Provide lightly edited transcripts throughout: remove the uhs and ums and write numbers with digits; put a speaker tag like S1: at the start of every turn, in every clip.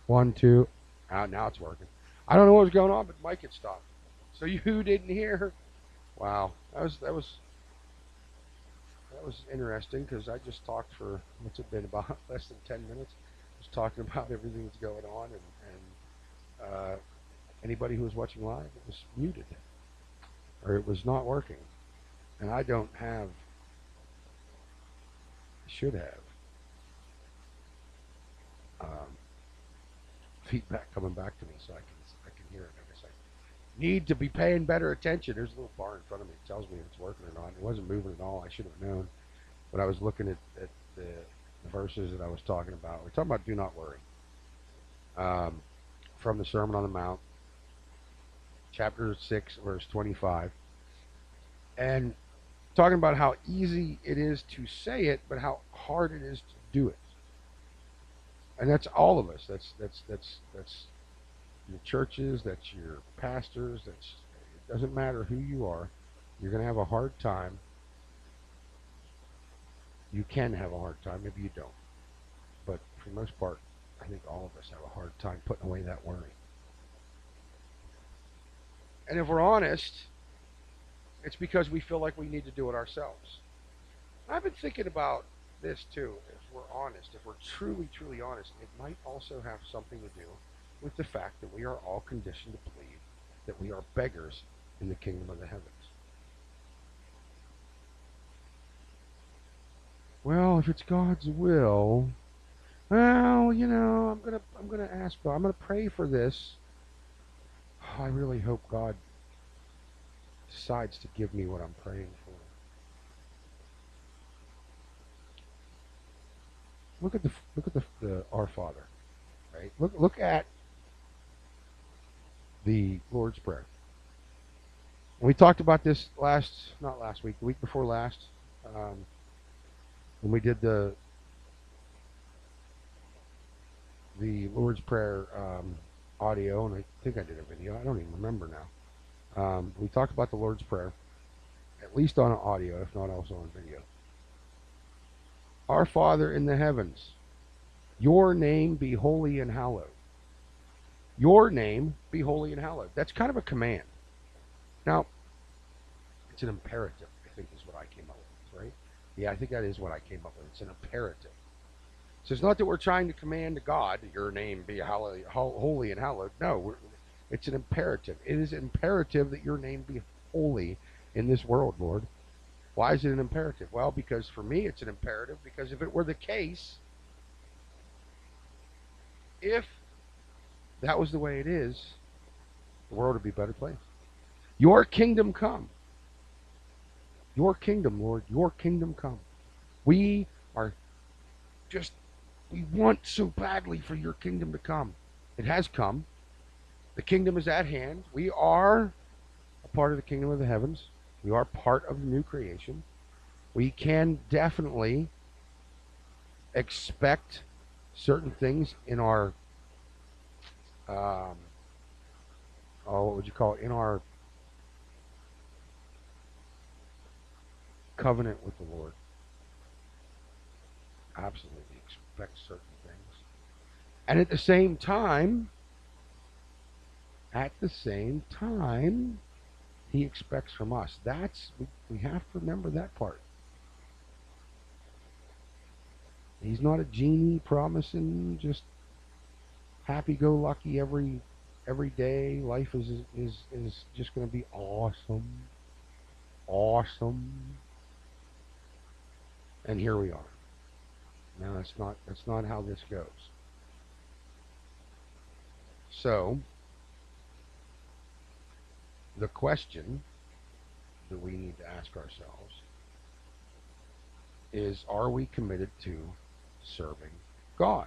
S1: One, two. Now it's working. I don't know what was going on, but the mic had stopped. So you didn't hear? Wow, that was interesting because I just talked for what's it been about less than 10 minutes. Just talking about everything that's going on, and anybody who was watching live, it was muted or it was not working, and I don't have, should have um, feedback coming back to me so I can hear it. I guess I need to be paying better attention. There's a little bar in front of me that tells me if it's working or not. It wasn't moving at all. I should have known. But I was looking at the verses that I was talking about. We're talking about do not worry. Um, from the Sermon on the Mount, chapter 6, verse 25. And talking about how easy it is to say it, but how hard it is to do it. And that's all of us. That's your churches, that's your pastors, that's it doesn't matter who you are. You're going to have a hard time. You can have a hard time, maybe you don't. But for the most part, I think all of us have a hard time putting away that worry. And if we're honest, it's because we feel like we need to do it ourselves. I've been thinking about this too. If we're honest, if we're truly, truly honest, it might also have something to do with the fact that we are all conditioned to believe that we are beggars in the kingdom of the heavens. Well, if it's God's will, well, I'm gonna ask God. I'm gonna pray for this. I really hope God decides to give me what I'm praying for. Look at the Our Father, right? Look at the Lord's Prayer. And we talked about this not last week, the week before last, um, when we did the Lord's Prayer audio, and I think I did a video. I don't even remember now. We talked about the Lord's Prayer, at least on audio, if not also on video. Our Father in the heavens, your name be holy and hallowed. Your name be holy and hallowed. That's kind of a command. Now, it's an imperative, I think is what I came up with, right? Yeah, I think that is what I came up with. It's an imperative. So it's not that we're trying to command to God, your name be holy and hallowed. No, it's an imperative. It is imperative that your name be holy in this world, Lord. Why is it an imperative? Well, because for me it's an imperative, because if it were the case, if that was the way it is, the world would be a better place. Your kingdom come. Your kingdom, Lord, your kingdom come. We are just, we want so badly for your kingdom to come. It has come. The kingdom is at hand. We are a part of the kingdom of the heavens. We are part of the new creation. We can definitely expect certain things in our, um, what would you call it, in our covenant with the Lord. Absolutely expect certain things. And at the same time, he expects from us. We have to remember that part. He's not a genie promising just happy-go-lucky every day. Life is just going to be awesome, awesome. And here we are. No, that's not how this goes. So the question that we need to ask ourselves is, are we committed to serving God?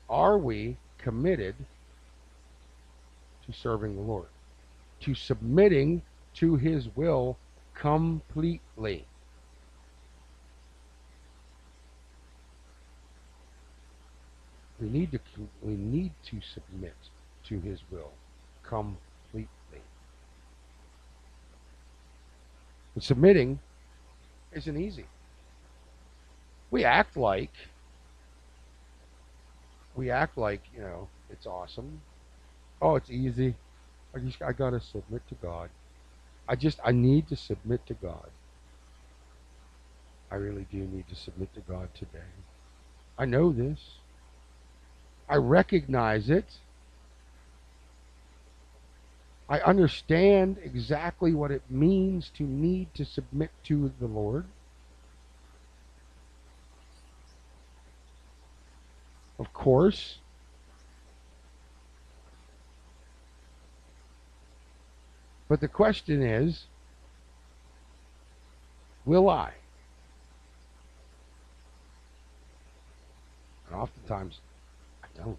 S1: Are we committed to serving the Lord? To submitting to his will completely? We need to submit to his will completely. And submitting isn't easy. We act like We act like, it's awesome. Oh, it's easy. I gotta submit to God. I need to submit to God. I really do need to submit to God today. I know this. I recognize it. I understand exactly what it means to need to submit to the Lord. Of course. But the question is, will I? And oftentimes, I don't.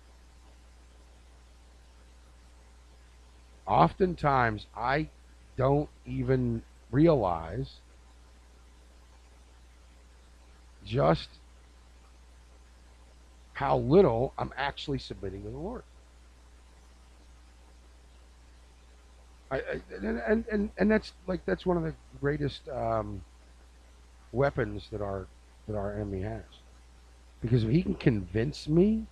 S1: Oftentimes, I don't even realize just how little I'm actually submitting to the Lord. And that's one of the greatest weapons that our enemy has, because if he can convince me,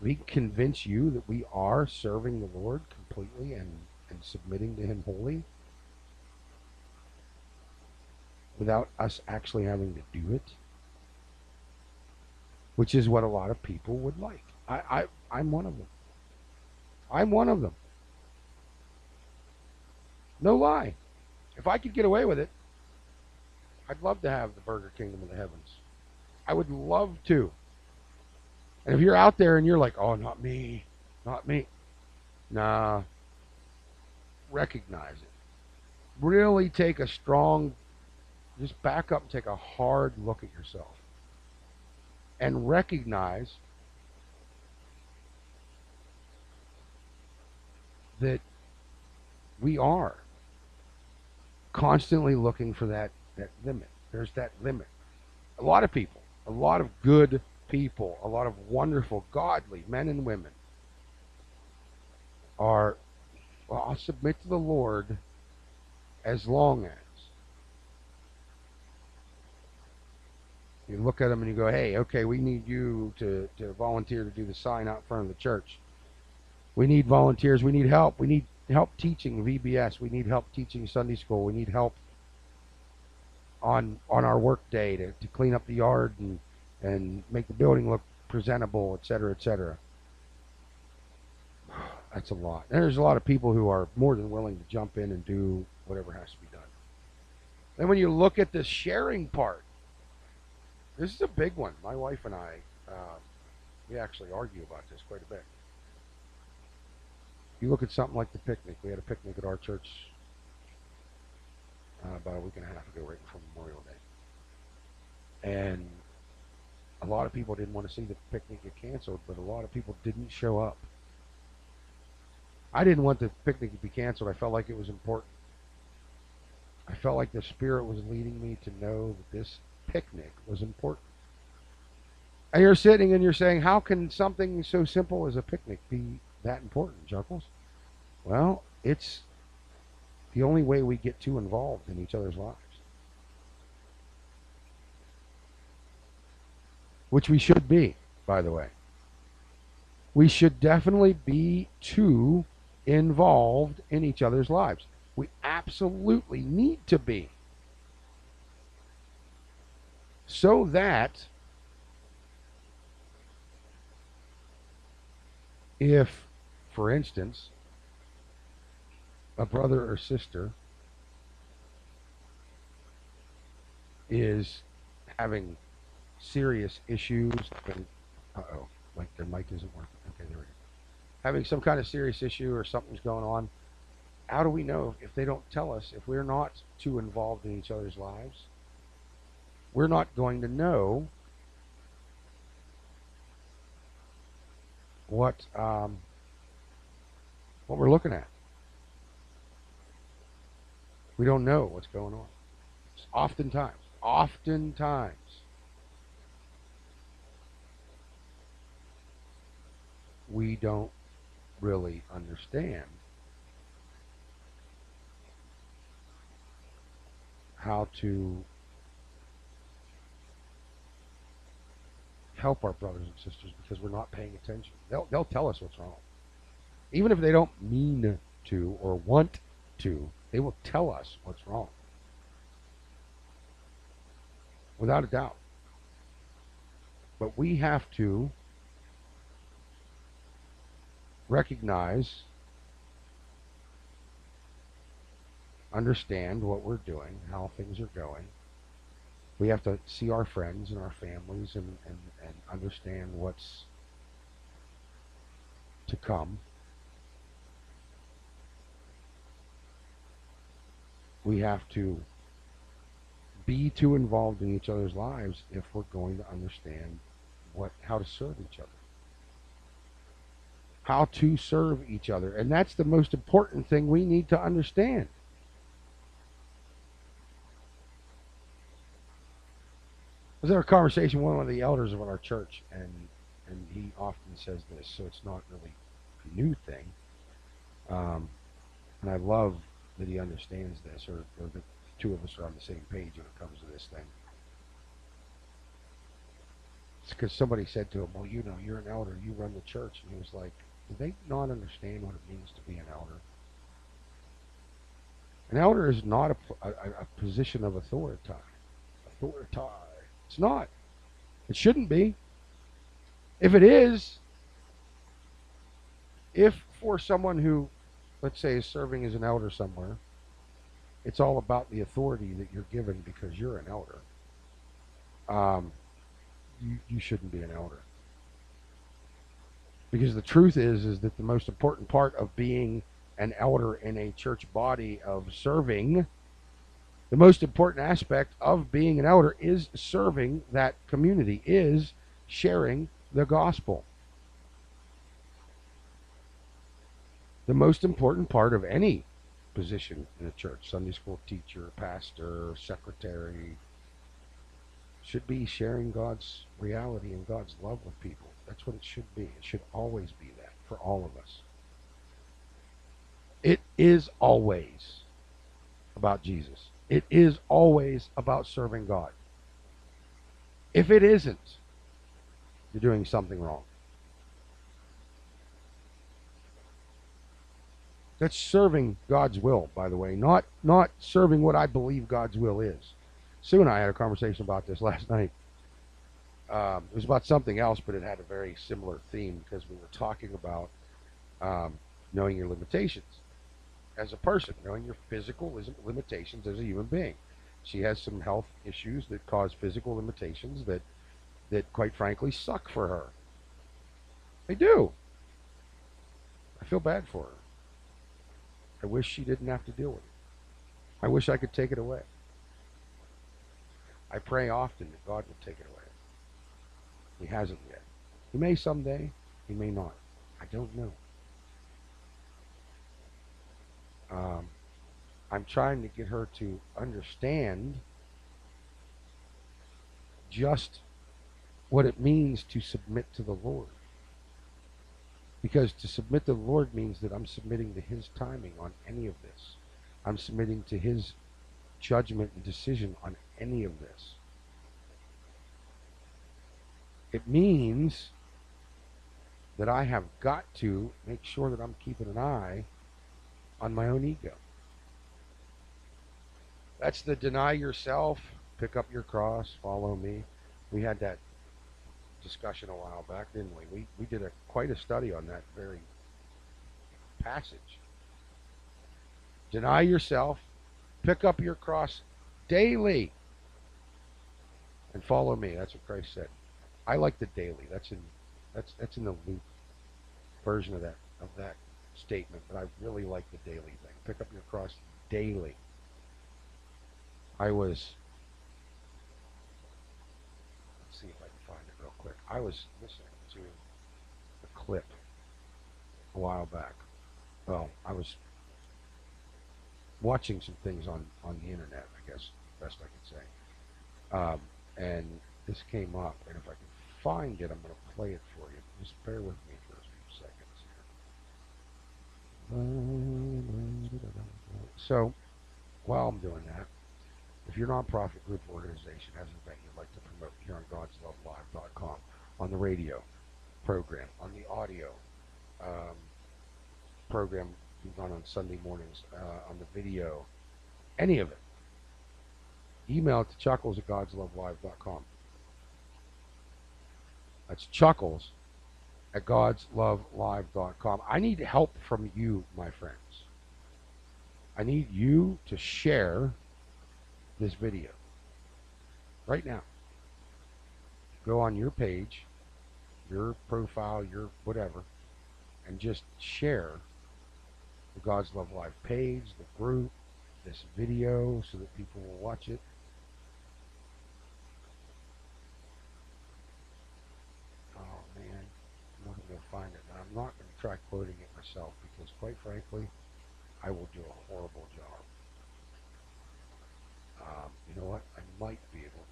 S1: if he can convince you that we are serving the Lord completely and submitting to Him wholly, without us actually having to do it, which is what a lot of people would like. I'm one of them. I'm one of them. No lie. If I could get away with it, I'd love to have the Burger Kingdom of the heavens. I would love to. And if you're out there and you're like, oh, not me, not me, nah, recognize it. Really take a strong, just back up and take a hard look at yourself and recognize that we are constantly looking for that limit. There's that limit. A lot of people, a lot of good people, a lot of wonderful, godly men and women are, well, I'll submit to the Lord as long as. You look at them and you go, hey, okay, we need you to volunteer to do the sign out front of the church. We need volunteers. We need help. We need help teaching VBS. We need help teaching Sunday school. We need help on our work day to clean up the yard and make the building look presentable, et cetera, et cetera. That's a lot. And there's a lot of people who are more than willing to jump in and do whatever has to be done. Then when you look at the sharing part, this is a big one. My wife and I, we actually argue about this quite a bit. You look at something like the picnic. We had a picnic at our church about a week and a half ago, right before Memorial Day. And a lot of people didn't want to see the picnic get canceled, but a lot of people didn't show up. I didn't want the picnic to be canceled. I felt like it was important. I felt like the Spirit was leading me to know that this picnic was important. And you're sitting and you're saying, how can something so simple as a picnic be that important, Juggles? Well, it's the only way we get too involved in each other's lives, which we should be, by the way. We should definitely be too involved in each other's lives. We absolutely need to be. So that if, for instance, a brother or sister is having serious issues, and like their mic isn't working. Okay, there we go. Having some kind of serious issue or something's going on, how do we know if they don't tell us, if we're not too involved in each other's lives? We're not going to know what we're looking at. We don't know what's going on. Oftentimes, we don't really understand how to help our brothers and sisters because we're not paying attention. They'll tell us what's wrong. Even if they don't mean to or want to, they will tell us what's wrong. Without a doubt. But we have to recognize, understand what we're doing, how things are going. We have to see our friends and our families and understand what's to come. We have to be too involved in each other's lives if we're going to understand how to serve each other. How to serve each other. And that's the most important thing we need to understand. I was in a conversation with one of the elders of our church, and he often says this, so it's not really a new thing. And I love that he understands this, or the two of us are on the same page when it comes to this thing. It's because somebody said to him, well, you're an elder, you run the church. And he was like, do they not understand what it means to be an elder? An elder is not a position of authority. It's not. It shouldn't be. If it is, if for someone who, let's say, is serving as an elder somewhere, it's all about the authority that you're given because you're an elder, you shouldn't be an elder. Because the truth is that the most important part of being an elder in a church body of serving, the most important aspect of being an elder is serving that community, is sharing the gospel. The most important part of any position in a church, Sunday school teacher, pastor, secretary, should be sharing God's reality and God's love with people. That's what it should be. It should always be that for all of us. It is always about Jesus. It is always about serving God. If it isn't, you're doing something wrong. That's serving God's will, by the way, not serving what I believe God's will is. Sue and I had a conversation about this last night. It was about something else, but it had a very similar theme because we were talking about knowing your limitations as a person, knowing your physical limitations as a human being. She has some health issues that cause physical limitations that quite frankly suck for her. They do. I feel bad for her. I wish she didn't have to deal with it. I wish I could take it away. I pray often that God will take it away. He hasn't yet. He may someday. He may not. I don't know. I'm trying to get her to understand just what it means to submit to the Lord. Because to submit to the Lord means that I'm submitting to His timing on any of this. I'm submitting to His judgment and decision on any of this. It means that I have got to make sure that I'm keeping an eye on my own ego. That's the deny yourself, pick up your cross, follow me. We had that discussion a while back, didn't we? We did quite a study on that very passage. Deny yourself, pick up your cross daily, and follow me. That's what Christ said. I like the daily. That's in the Luke version of that statement, but I really like the daily thing. Pick up your cross daily. Let's see if I can find it real quick. I was listening to a clip a while back. Well, I was watching some things on the internet, I guess, best I could say. And this came up, and if I can find it, I'm going to play it for you. Just bear with me for a few seconds here. So, while I'm doing that, if your nonprofit group or organization has an event you'd like to promote here on God'sLoveLive.com, on the radio program, on the audio um, program we run on Sunday mornings, on the video, any of it, email it to chuckles@godslovelive.com. That's chuckles@godslovelive.com. I need help from you, my friends. I need you to share this video right now. Go on your page, your profile, your whatever, and just share the God's Love Live page, the group, this video, so that people will watch it. Oh man, I'm not going to find it. And I'm not going to try quoting it myself because, quite frankly, I will do a horrible job. You know what? I might be able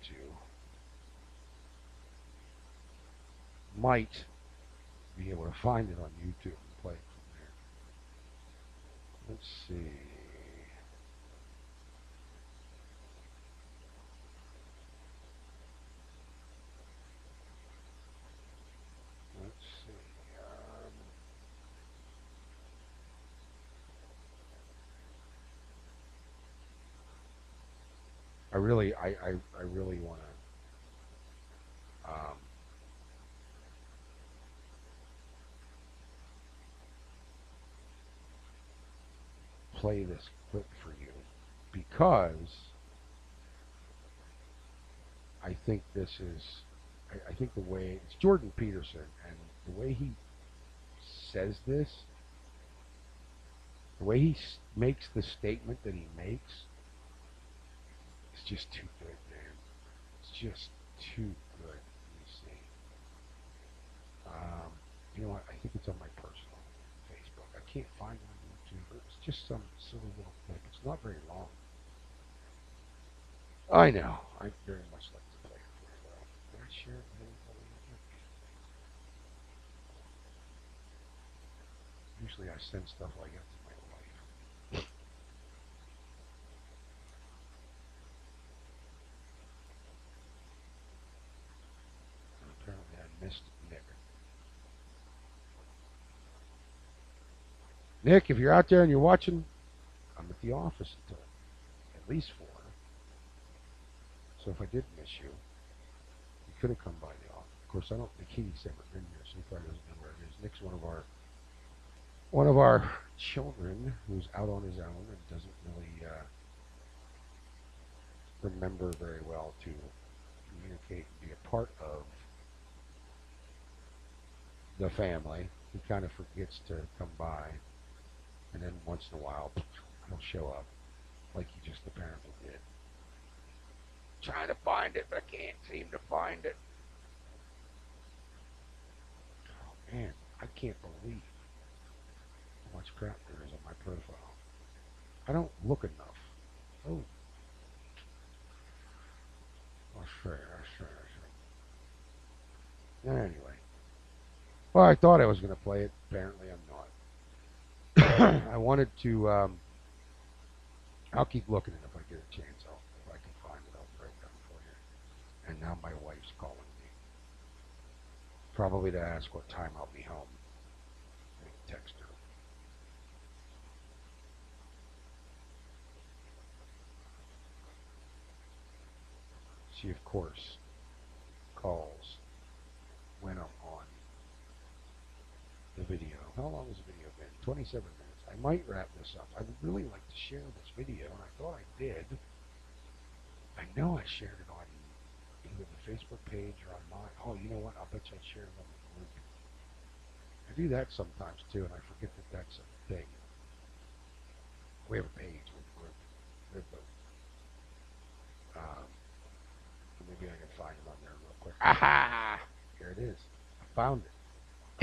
S1: to find it on YouTube and play it from there. Let's see. Let's see. I really want to play this clip for you because I think this is, I think the way, it's Jordan Peterson, and the way he says this, the way he makes the statement that he makes, it's just too good, man. It's just too good. Let me see. You know what? I think it's on my personal Facebook. I can't find it on YouTube. It's just some silly little clip. It's not very long. I know. I very much like to play it for you, though. Did I share it with anybody? Usually I send stuff like that to my wife. Apparently I missed Nick. Nick, if you're out there and you're watching, I'm at the office until at least 4. So if I did miss you, you could have come by the office. Of course, I don't think he's ever been here, so he probably doesn't know where it is. Nick's one of our children who's out on his own and doesn't really remember very well to communicate and be a part of the family. He kind of forgets to come by, and then once in a while he'll show up like he just apparently did. Trying to find it, but I can't seem to find it. Oh man, I can't believe how much crap there is on my profile. I don't look enough. Oh. Sure. Anyway. Well, I thought I was going to play it. Apparently I'm not. I wanted to, I'll keep looking, and if I get a chance, if I can find it, I'll break it down for you. And now my wife's calling me. Probably to ask what time I'll be home. I can text her. She, of course, calls when I'm on the video. How long has the video been? 27 minutes. I might wrap this up. I would really like to share this video, and I thought I did. I know I shared it on either the Facebook page or on mine. Oh, you know what? I'll bet you I shared it on the group. I do that sometimes, too, and I forget that that's a thing. We have a page with a group. We have both. Maybe I can find it on there real quick. Aha! Here it is. I found it.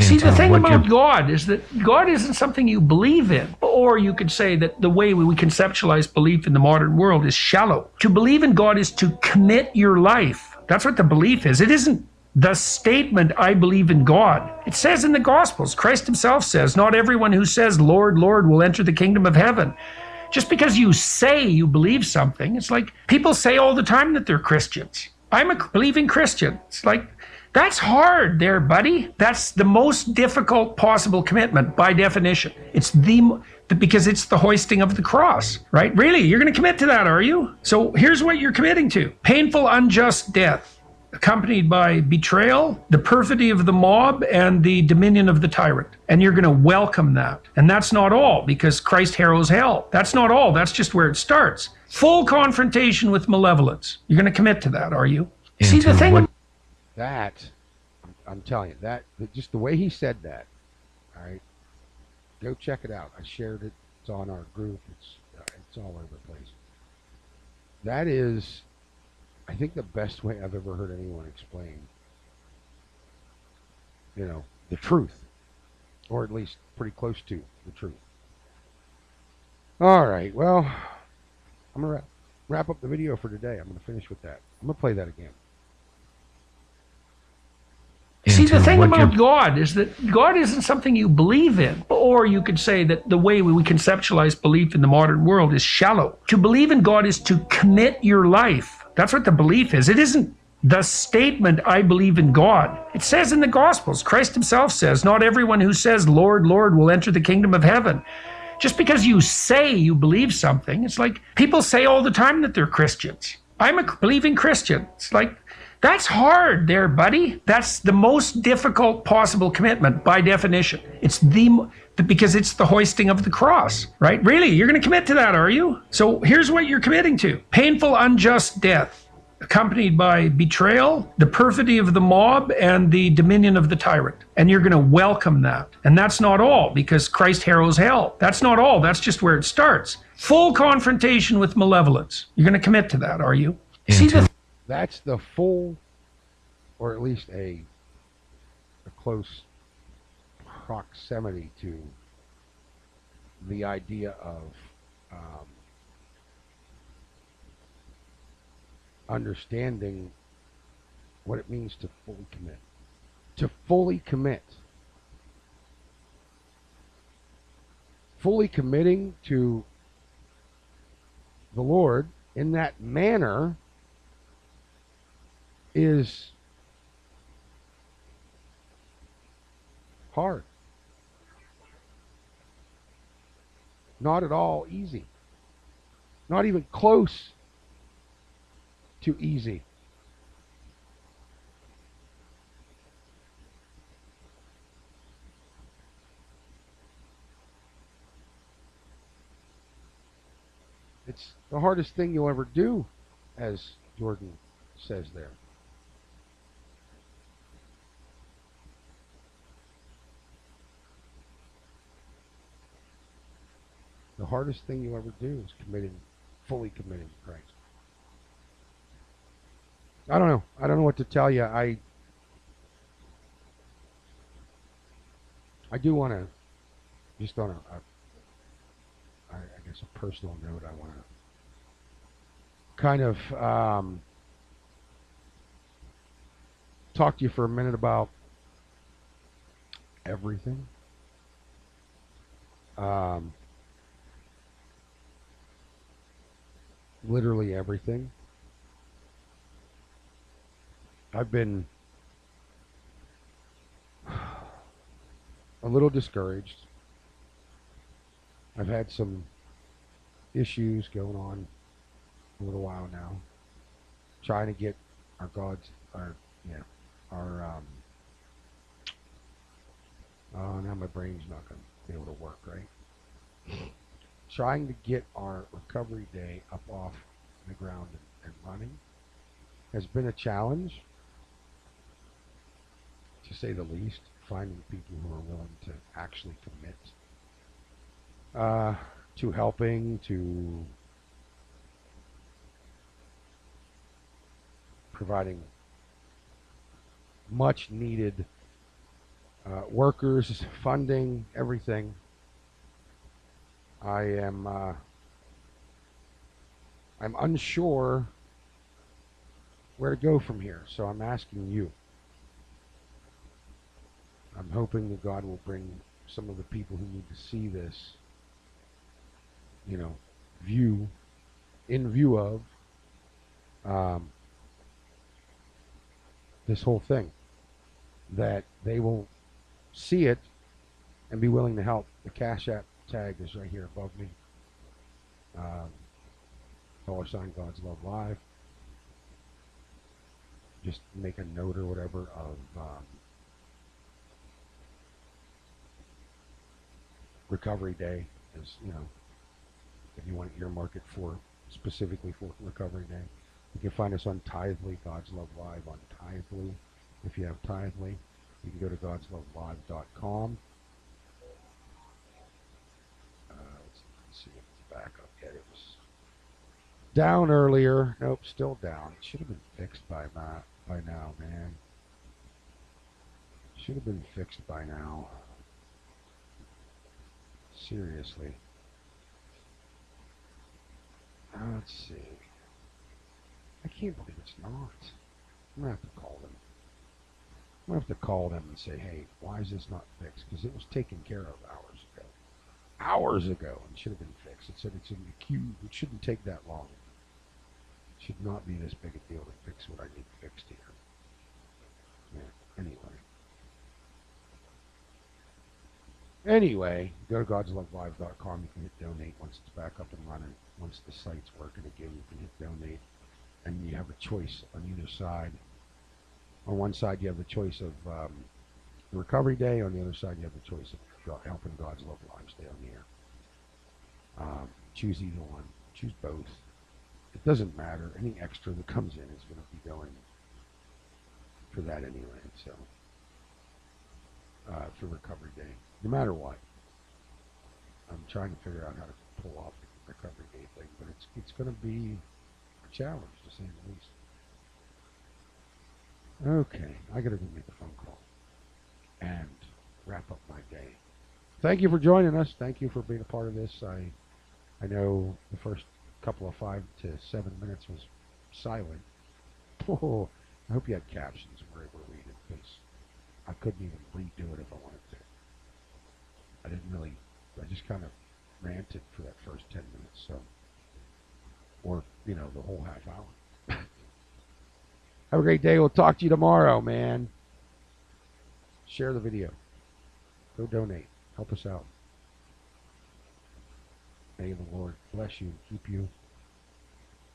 S2: See, the thing about God is that God isn't something you believe in. Or you could say that the way we conceptualize belief in the modern world is shallow. To believe in God is to commit your life. That's what the belief is. It isn't the statement, I believe in God. It says in the Gospels, Christ himself says, not everyone who says, Lord, Lord, will enter the kingdom of heaven. Just because you say you believe something, it's like people say all the time that they're Christians. I'm a believing Christian. It's like That's hard there, buddy. That's the most difficult possible commitment by definition. It's because it's the hoisting of the cross, right? Really? You're going to commit to that, are you? So here's what you're committing to: painful, unjust death, accompanied by betrayal, the perfidy of the mob, and the dominion of the tyrant. And you're going to welcome that. And that's not all, because Christ harrows hell. That's not all. That's just where it starts. Full confrontation with malevolence. You're going to commit to that, are you? See, the thing.
S1: That, I'm telling you, that just the way he said that, all right, go check it out. I shared it. It's on our group. It's all over the place. That is, I think, the best way I've ever heard anyone explain, the truth, or at least pretty close to the truth. All right, well, I'm gonna wrap up the video for today. I'm gonna finish with that. I'm gonna play that again.
S2: See, the thing about God is that God isn't something you believe in. Or you could say that the way we conceptualize belief in the modern world is shallow. To believe in God is to commit your life. That's what the belief is. It isn't the statement, I believe in God. It says in the Gospels, Christ himself says, not everyone who says, Lord, Lord, will enter the kingdom of heaven. Just because you say you believe something, it's like people say all the time that they're Christians. I'm a believing Christian. It's like, that's hard there, buddy. That's the most difficult possible commitment by definition. It's because it's the hoisting of the cross, right? Really? You're going to commit to that, are you? So here's what you're committing to: painful, unjust death, accompanied by betrayal, the perfidy of the mob, and the dominion of the tyrant. And you're going to welcome that. And that's not all, because Christ harrows hell. That's not all. That's just where it starts. Full confrontation with malevolence. You're going to commit to that, are you? See,
S1: that's the full, or at least a close proximity to the idea of understanding what it means to fully commit. To fully commit. Fully committing to the Lord in that manner is hard. Not at all easy. Not even close to easy. It's the hardest thing you'll ever do, as Jordan says there. The hardest thing you'll ever do is fully committing to Christ. I don't know. I don't know what to tell you. I do want to, just on I guess a personal note, I want to kind of talk to you for a minute about everything. Literally everything. I've been a little discouraged. I've had some issues going on a little while now, trying to get our God's, oh, now my brain's not going to be able to work, right? Trying to get our recovery day up off the ground and running has been a challenge, to say the least. Finding people who are willing to actually commit to helping, to providing much needed workers, funding, everything. I'm unsure where to go from here, so I'm asking you. I'm hoping that God will bring some of the people who need to see this, in view of this whole thing. that they will see it and be willing to help. The Cash App tag is right here above me. Um, $ God's Love Live. Just make a note or whatever of Recovery Day, as you know, if you want to earmark it for specifically for Recovery Day. You can find us on Tithely, God's Love Live on Tithely. If you have Tithely, you can go to godslovelive.com. Let's see if it's back up yet. It was down earlier. Nope, still down. It should have been fixed by now, man. Should have been fixed by now. Seriously. Let's see. I can't believe it's not. I'm gonna have to call them. I'm gonna have to call them and say, hey, why is this not fixed? Because it was taken care of hours ago. Hours ago, and should have been fixed. It said it's in the queue. It shouldn't take that long. It should not be this big a deal to fix what I need fixed here. Yeah. Anyway, go to godslovelive.com. You can hit donate once it's back up and running. Once the site's working again, you can hit donate. And you have a choice on either side. On one side, you have the choice of the Recovery Day. On the other side, you have the choice of helping God's Love Live stay on the air. Choose either one. Choose both. It doesn't matter. Any extra that comes in is going to be going for that anyway. So, for Recovery Day, no matter what, I'm trying to figure out how to pull off the Recovery Day thing, but it's going to be a challenge to say the least. Okay, I got to go make a phone call and wrap up my day. Thank you for joining us. Thank you for being a part of this. I know the first couple of 5 to 7 minutes was silent. Oh, I hope you had captions and were able to read it, because I couldn't even redo it if I wanted to. I didn't really. I just kind of ranted for that first 10 minutes, so, or the whole half hour. Have a great day. We'll talk to you tomorrow, man. Share the video. Go donate. Help us out. May the Lord bless you and keep you.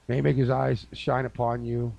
S1: May he make his eyes shine upon you